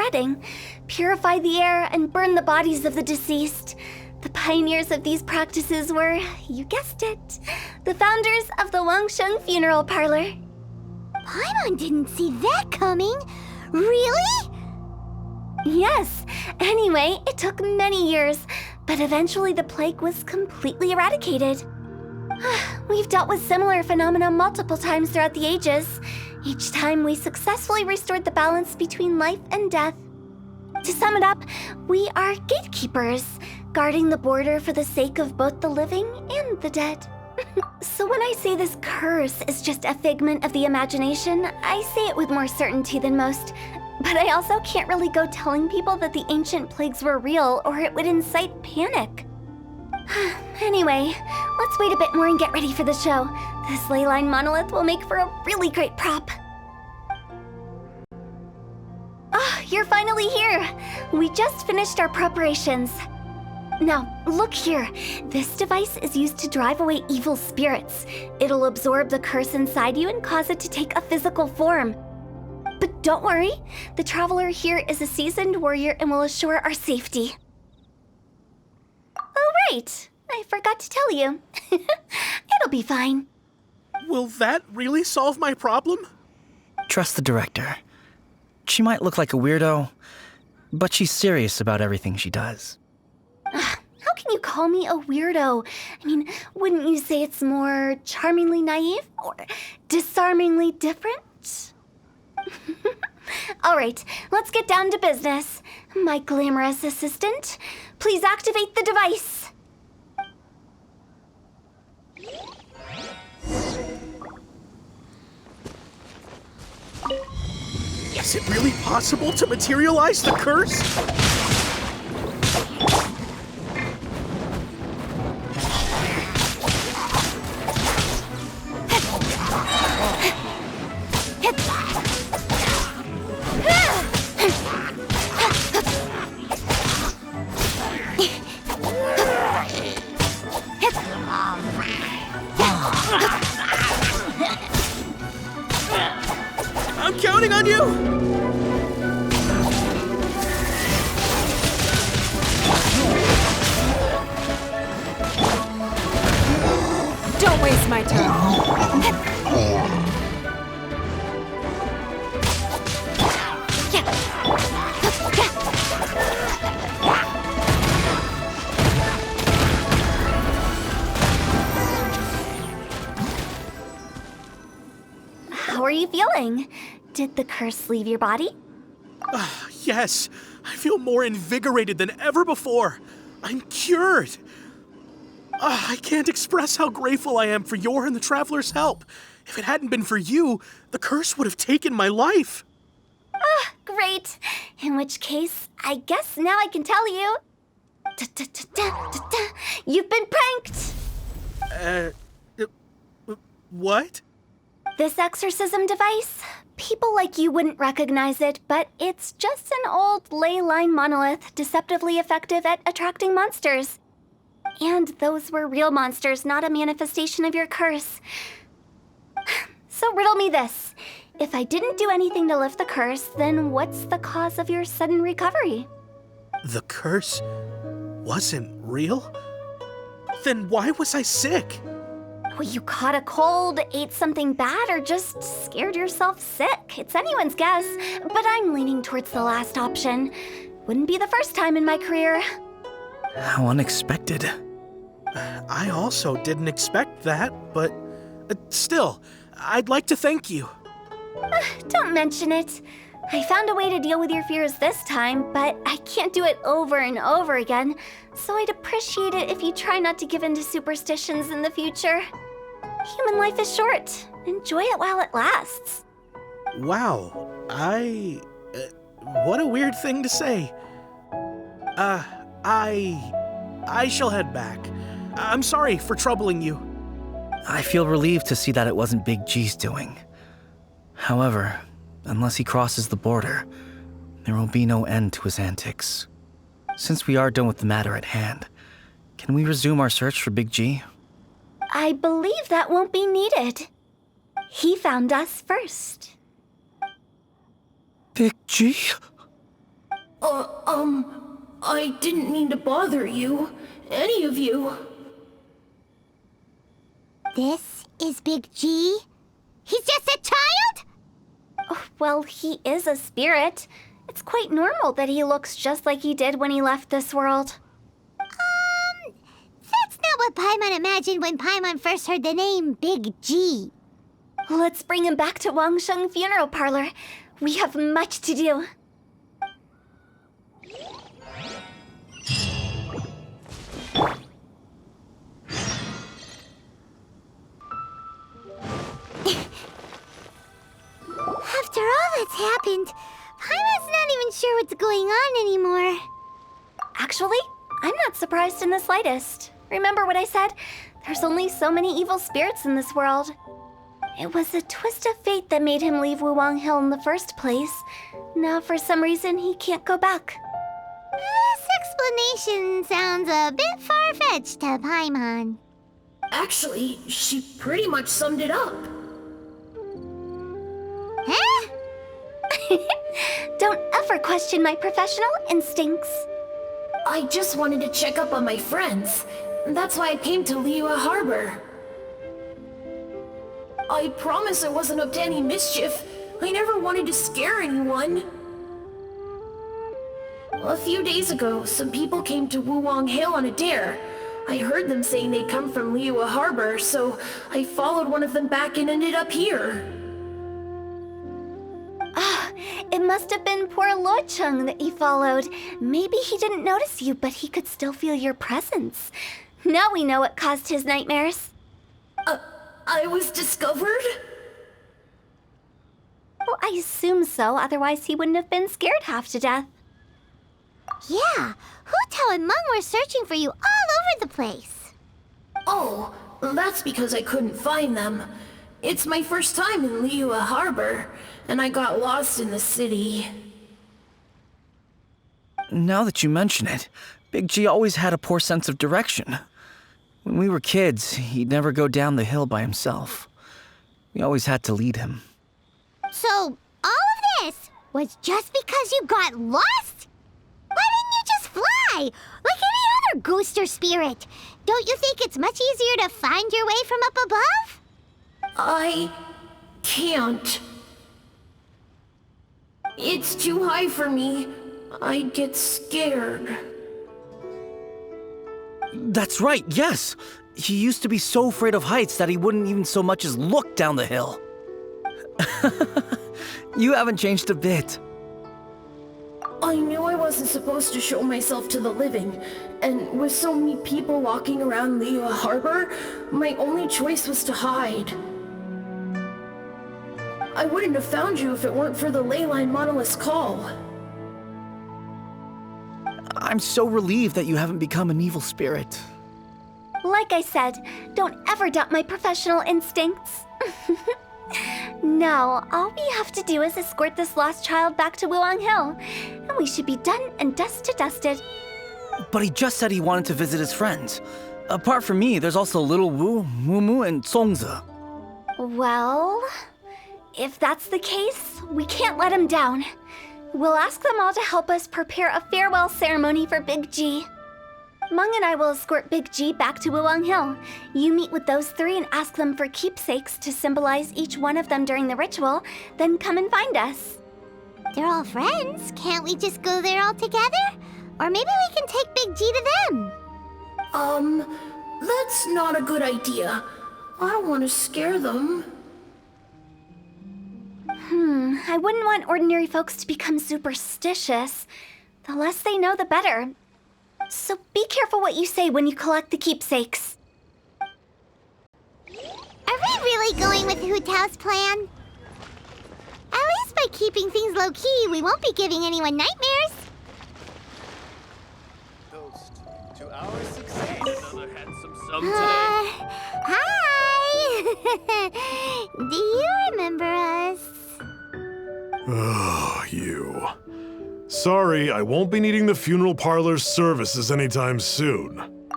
beheading, purify the air, and burn the bodies of the deceased. The pioneers of these practices were, you guessed it, the founders of the Wangsheng Funeral Parlor. Paimon didn't see that coming. Really? Yes. Anyway, it took many years, but eventually the plague was completely eradicated. We've dealt with similar phenomena multiple times throughout the ages. Each time we successfully restored the balance between life and death. To sum it up, we are gatekeepers, guarding the border for the sake of both the living and the dead. So when I say this curse is just a figment of the imagination, I say it with more certainty than most. But I also can't really go telling people that the ancient plagues were real, or it would incite panic. Anyway, let's wait a bit more and get ready for the show. This leyline monolith will make for a really great prop. Oh, you're finally here! We just finished our preparations. Now, look here. This device is used to drive away evil spirits. It'll absorb the curse inside you and cause it to take a physical form. But don't worry, the traveler here is a seasoned warrior and will assure our safety. Oh, right. I forgot to tell you. It'll be fine. Will that really solve my problem? Trust the director. She might look like a weirdo, but she's serious about everything she does. How can you call me a weirdo? I mean, wouldn't you say it's more charmingly naive or disarmingly different? All right, let's get down to business. My glamorous assistant, please activate the device. Is it really possible to materialize the curse? I'm counting on you! Don't waste my time. How are you feeling? Did the curse leave your body? Yes, I feel more invigorated than ever before. I'm cured. I can't express how grateful I am for your and the Traveler's help. If it hadn't been for you, the curse would have taken my life. Great. In which case, I guess now I can tell you. You've been pranked! What? This exorcism device, people like you wouldn't recognize it, but it's just an old ley line monolith deceptively effective at attracting monsters. And those were real monsters, not a manifestation of your curse. So riddle me this. If I didn't do anything to lift the curse, then what's the cause of your sudden recovery? The curse wasn't real? Then why was I sick? Well, you caught a cold, ate something bad, or just scared yourself sick. It's anyone's guess, but I'm leaning towards the last option. Wouldn't be the first time in my career. How unexpected. I also didn't expect that, but still, I'd like to thank you. Don't mention it. I found a way to deal with your fears this time, but I can't do it over and over again, so I'd appreciate it if you try not to give in to superstitions in the future. Human life is short. Enjoy it while it lasts. Wow, what a weird thing to say. I shall head back. I'm sorry for troubling you. I feel relieved to see that it wasn't Big G's doing. However, unless he crosses the border, there will be no end to his antics. Since we are done with the matter at hand, can we resume our search for Big G? I believe that won't be needed. He found us first. Big G? I didn't mean to bother you. Any of you. This is Big G? He's just a child? Oh, well, he is a spirit. It's quite normal that he looks just like he did when he left this world. That's not what Paimon imagined when Paimon first heard the name Big G. Let's bring him back to Wangsheng Funeral Parlor. We have much to do. After all that's happened, Paimon's not even sure what's going on anymore. Actually, I'm not surprised in the slightest. Remember what I said? There's only so many evil spirits in this world. It was a twist of fate that made him leave Wuwang Hill in the first place. Now, for some reason, he can't go back. This explanation sounds a bit far-fetched to Paimon. Actually, she pretty much summed it up. Huh? Don't ever question my professional instincts. I just wanted to check up on my friends. That's why I came to Liyue Harbor. I promise I wasn't up to any mischief. I never wanted to scare anyone. A few days ago, some people came to Wuwang Hill on a dare. I heard them saying they'd come from Liyue Harbor, so I followed one of them back and ended up here. It must have been poor Lo Chung that you followed. Maybe he didn't notice you, but he could still feel your presence. Now we know what caused his nightmares. I was discovered? Well, I assume so, otherwise he wouldn't have been scared half to death. Yeah, Hutao and Meng were searching for you all over the place. Oh, that's because I couldn't find them. It's my first time in Liyue Harbor, and I got lost in the city. Now that you mention it, Big G always had a poor sense of direction. When we were kids, he'd never go down the hill by himself. We always had to lead him. So, all of this was just because you got lost? Why didn't you just fly? Like any other ghost or spirit? Don't you think it's much easier to find your way from up above? I can't. It's too high for me. I'd get scared. That's right, yes! He used to be so afraid of heights that he wouldn't even so much as look down the hill. You haven't changed a bit. I knew I wasn't supposed to show myself to the living, and with so many people walking around Liyue Harbor, my only choice was to hide. I wouldn't have found you if it weren't for the Leyline Monolith's call. I'm so relieved that you haven't become an evil spirit. Like I said, don't ever doubt my professional instincts. Now, all we have to do is escort this lost child back to Wuwang Hill, and we should be done and dust to dusted. But he just said he wanted to visit his friends. Apart from me, there's also Little Wu, Mumu, and Songzi. Well, if that's the case, we can't let him down. We'll ask them all to help us prepare a farewell ceremony for Big G. Meng and I will escort Big G back to Wuwang Hill. You meet with those three and ask them for keepsakes to symbolize each one of them during the ritual, then come and find us. They're all friends. Can't we just go there all together? Or maybe we can take Big G to them. That's not a good idea. I don't want to scare them. I wouldn't want ordinary folks to become superstitious. The less they know, the better. So be careful what you say when you collect the keepsakes. Are we really going with Hutao's plan? At least by keeping things low-key, we won't be giving anyone nightmares. Toast to our success. Another handsome sum Hi! Do you remember us? Oh, you. Sorry, I won't be needing the funeral parlor's services anytime soon.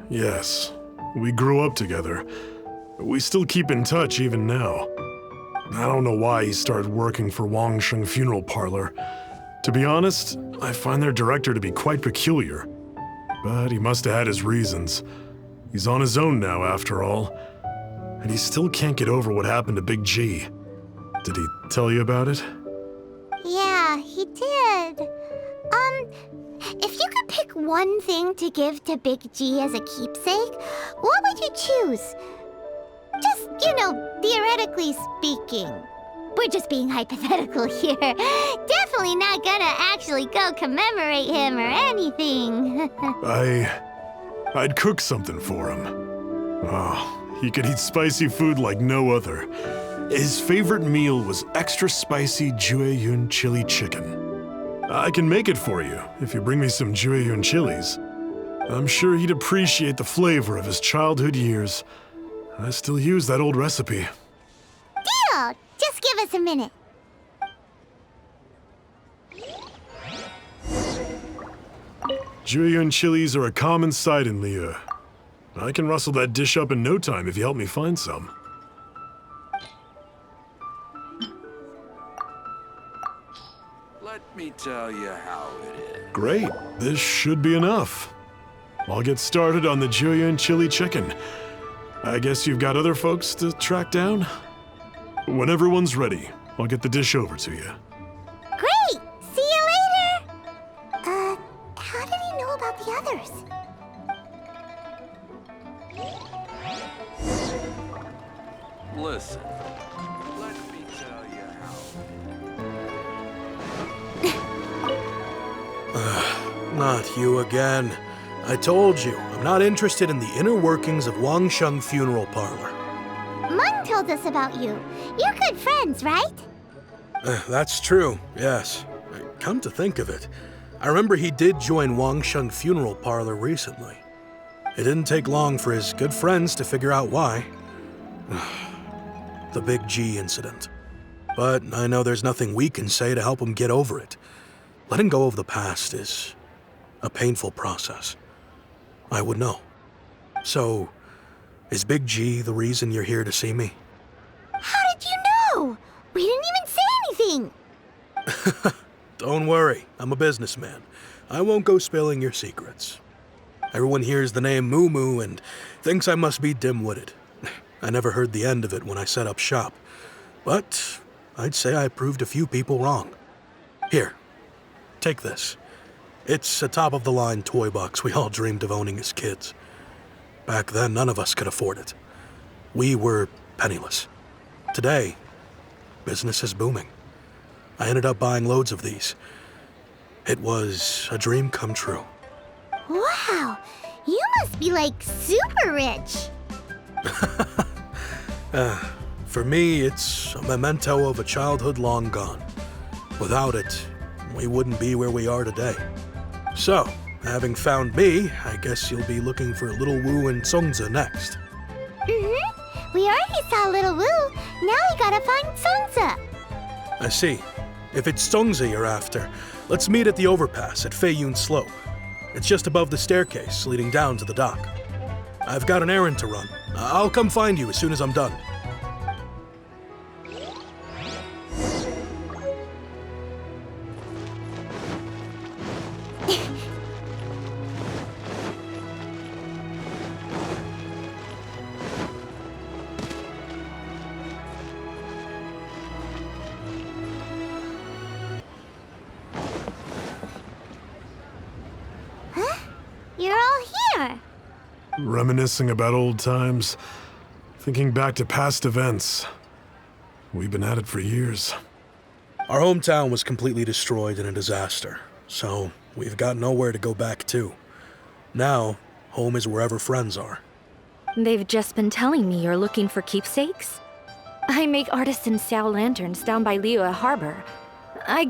Yes, we grew up together, but we still keep in touch even now. I don't know why he started working for Wangsheng Funeral Parlor, To be honest, I find their director to be quite peculiar. But he must have had his reasons. He's on his own now, after all. And he still can't get over what happened to Big G. Did he tell you about it? Yeah, he did. If you could pick one thing to give to Big G as a keepsake, what would you choose? Just, theoretically speaking. We're just being hypothetical here. Definitely not gonna actually go commemorate him or anything. I'd cook something for him. Oh, he could eat spicy food like no other. His favorite meal was extra spicy Jueyun chili chicken. I can make it for you if you bring me some Jueyun chilies. I'm sure he'd appreciate the flavor of his childhood years. I still use that old recipe. Deal! Just give us a minute. Jueyun chilies are a common sight in Liyue. I can rustle that dish up in no time if you help me find some. Let me tell you how it is. Great, this should be enough. I'll get started on the Jueyun chili chicken. I guess you've got other folks to track down? When everyone's ready, I'll get the dish over to you. Great! See you later! How did he know about the others? Listen, let me tell you how. Not you again. I told you, I'm not interested in the inner workings of Wangsheng Funeral Parlor. Mung told us about you. You're good friends, right? That's true, yes. Come to think of it, I remember he did join Wangsheng Funeral Parlor recently. It didn't take long for his good friends to figure out why. The Big G incident. But I know there's nothing we can say to help him get over it. Letting go of the past is a painful process. I would know. So, is Big G the reason you're here to see me? How did you know? We didn't even say anything. Don't worry, I'm a businessman. I won't go spilling your secrets. Everyone hears the name Moo Moo and thinks I must be dim-witted. I never heard the end of it when I set up shop. But I'd say I proved a few people wrong. Here, take this. It's a top-of-the-line toy box we all dreamed of owning as kids. Back then, none of us could afford it. We were penniless. Today, business is booming. I ended up buying loads of these. It was a dream come true. Wow, you must be like super rich. For me, it's a memento of a childhood long gone. Without it, we wouldn't be where we are today. So, having found me, I guess you'll be looking for Little Wu and Songza next. Mm-hmm. We already saw Little Wu. Now we gotta find Songza. I see. If it's Songza you're after, let's meet at the overpass at Feiyun Slope. It's just above the staircase leading down to the dock. I've got an errand to run. I'll come find you as soon as I'm done. You're all here. Reminiscing about old times, thinking back to past events. We've been at it for years. Our hometown was completely destroyed in a disaster, so we've got nowhere to go back to. Now, home is wherever friends are. They've just been telling me you're looking for keepsakes? I make artisan Sao lanterns down by Liyue Harbor. I